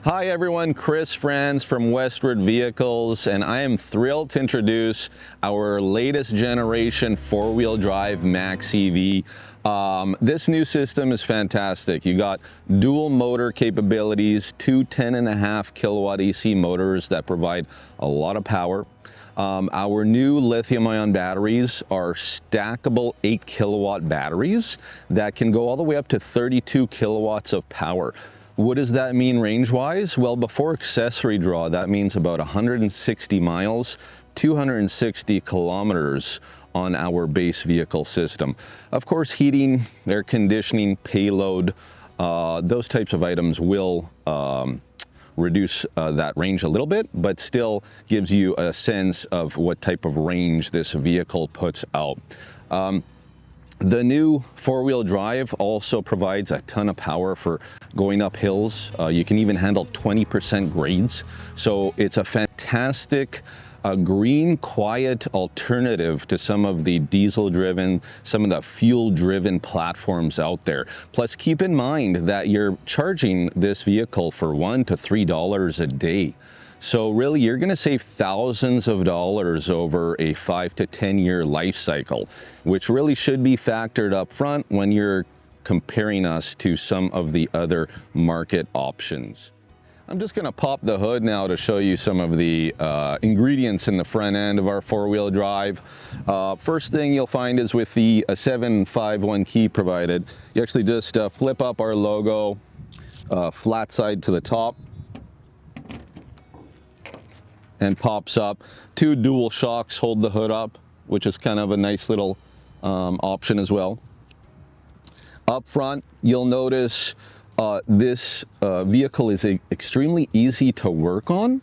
Hi everyone, Chris Franz from Westward Vehicles, and I am thrilled to introduce our latest generation four-wheel drive Max EV. This new system is fantastic. You got dual motor capabilities, two 10.5 kilowatt AC motors that provide a lot of power. Our new lithium-ion batteries are stackable 8 kilowatt batteries that can go all the way up to 32 kilowatts of power. What does that mean range-wise? Well, before accessory draw, that means about 160 miles, 260 kilometers on our base vehicle system. Of course, heating, air conditioning, payload, those types of items will reduce that range a little bit, but still gives you a sense of what type of range this vehicle puts out. The new four-wheel drive also provides a ton of power for going up hills. You can even handle 20% grades. So it's a fantastic green, quiet alternative to some of the diesel-driven, some of the fuel-driven platforms out there. Plus, keep in mind that you're charging this vehicle for $1 to $3 a day. So really, you're going to save thousands of dollars over a 5 to 10 year life cycle, which really should be factored up front when you're comparing us to some of the other market options. I'm just going to pop the hood now to show you some of the ingredients in the front end of our four-wheel drive. First thing you'll find is with the 751 key provided, you actually just flip up our logo flat side to the top, and pops up. Two dual shocks hold the hood up, which is kind of a nice little option as well. Up front, you'll notice this vehicle is extremely easy to work on.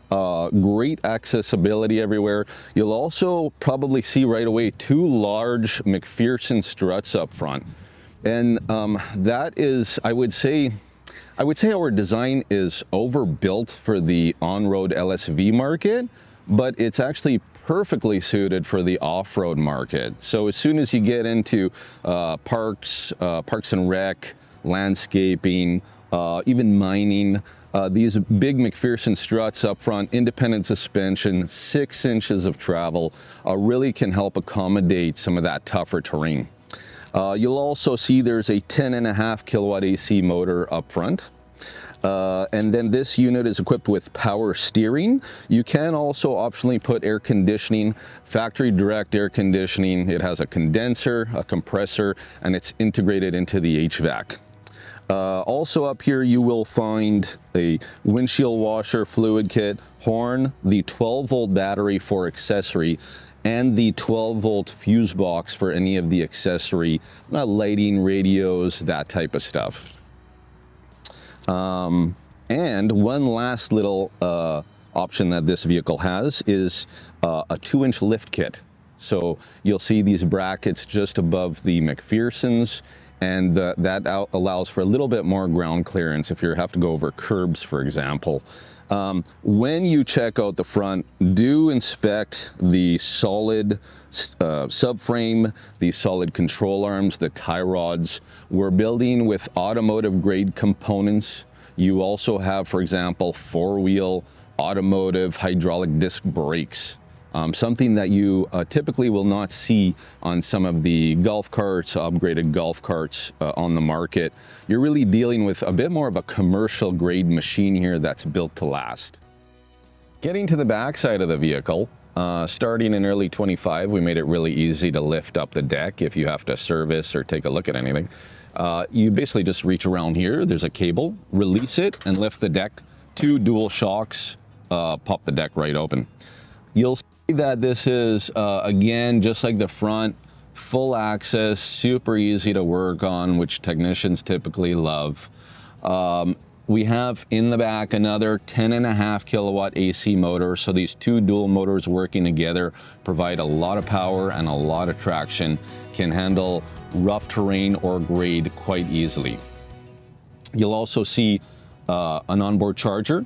Great accessibility everywhere. You'll also probably see right away two large McPherson struts up front. And that is, I would say our design is overbuilt for the on-road LSV market, but it's actually perfectly suited for the off-road market. So as soon as you get into parks and rec, landscaping, even mining, these big McPherson struts up front, independent suspension, 6 inches of travel, really can help accommodate some of that tougher terrain. You'll also see there's a 10.5 kilowatt AC motor up front. And then this unit is equipped with power steering. You can also optionally put air conditioning, factory direct air conditioning. It has a condenser, a compressor, and it's integrated into the HVAC. Also up here you will find a windshield washer fluid kit, horn, the 12-volt battery for accessory, and the 12-volt fuse box for any of the accessory lighting, radios, that type of stuff. And one last little option that this vehicle has is a 2-inch lift kit. So you'll see these brackets just above the McPhersons, and that allows for a little bit more ground clearance if you have to go over curbs, for example. When you check out the front, do inspect the solid subframe, the solid control arms, the tie rods. We're building with automotive grade components. You also have, for example, four-wheel automotive hydraulic disc brakes. Something that you typically will not see on some of the golf carts, upgraded golf carts on the market. You're really dealing with a bit more of a commercial grade machine here that's built to last. Getting to the back side of the vehicle, starting in early 25, we made it really easy to lift up the deck if you have to service or take a look at anything. You basically just reach around here, there's a cable, release it and lift the deck. Two dual shocks, pop the deck right open. You'll see that this is, again, just like the front, full access, super easy to work on, which technicians typically love. We have in the back another 10.5 kilowatt AC motor. So these two dual motors working together provide a lot of power and a lot of traction, can handle rough terrain or grade quite easily. You'll also see an onboard charger,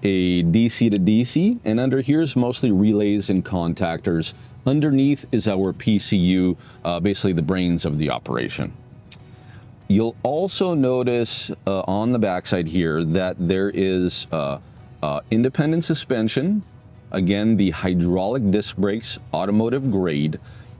a DC to DC, and under here is mostly relays and contactors. Underneath is our PCU, basically the brains of the operation. You'll also notice on the backside here that there is independent suspension. Again, the hydraulic disc brakes, automotive grade,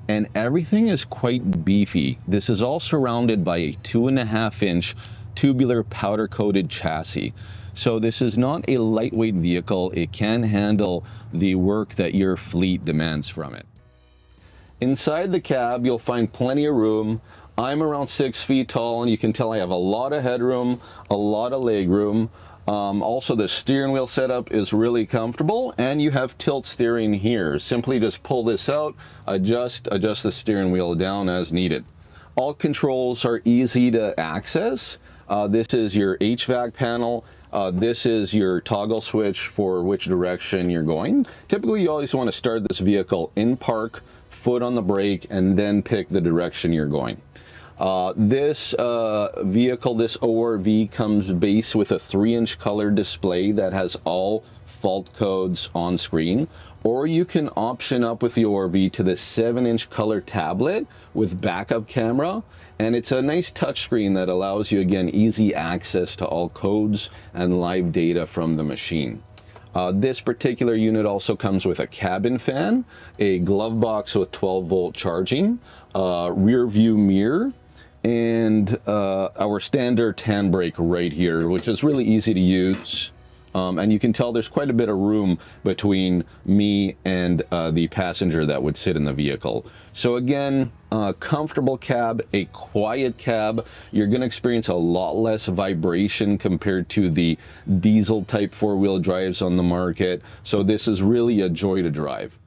and everything is quite beefy. This is all surrounded by a 2.5-inch tubular powder coated chassis. So this is not a lightweight vehicle. It can handle the work that your fleet demands from it. Inside the cab, you'll find plenty of room. I'm around 6 feet tall, and you can tell I have a lot of headroom, a lot of leg room. Also, the steering wheel setup is really comfortable, and you have tilt steering here. Simply just pull this out, adjust the steering wheel down as needed. All controls are easy to access. This is your HVAC panel. This is your toggle switch for which direction you're going. Typically, you always want to start this vehicle in park, foot on the brake, and then pick the direction you're going. This vehicle, this ORV, comes base with a 3-inch color display that has all fault codes on screen, or you can option up with the ORV to the 7-inch color tablet with backup camera, and it's a nice touchscreen that allows you, again, easy access to all codes and live data from the machine. This particular unit also comes with a cabin fan, a glove box with 12-volt charging, rear view mirror, and our standard handbrake right here, which is really easy to use. And you can tell there's quite a bit of room between me and the passenger that would sit in the vehicle. So again, comfortable cab, a quiet cab. You're going to experience a lot less vibration compared to the diesel type 4-wheel drives on the market. So this is really a joy to drive.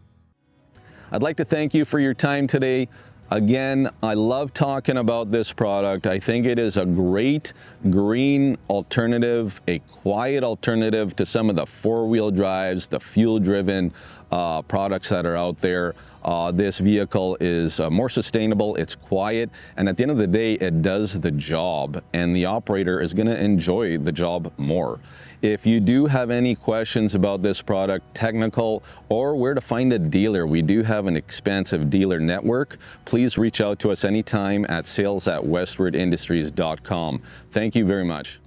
I'd like to thank you for your time today. Again, I love talking about this product. I think it is a great green alternative, a quiet alternative to some of the 4-wheel drives, the fuel-driven products that are out there. This vehicle is more sustainable, it's quiet, and at the end of the day, it does the job, and the operator is going to enjoy the job more. If you do have any questions about this product, technical, or where to find a dealer, we do have an expansive dealer network. Please reach out to us anytime at sales@westwardindustries.com. Thank you very much.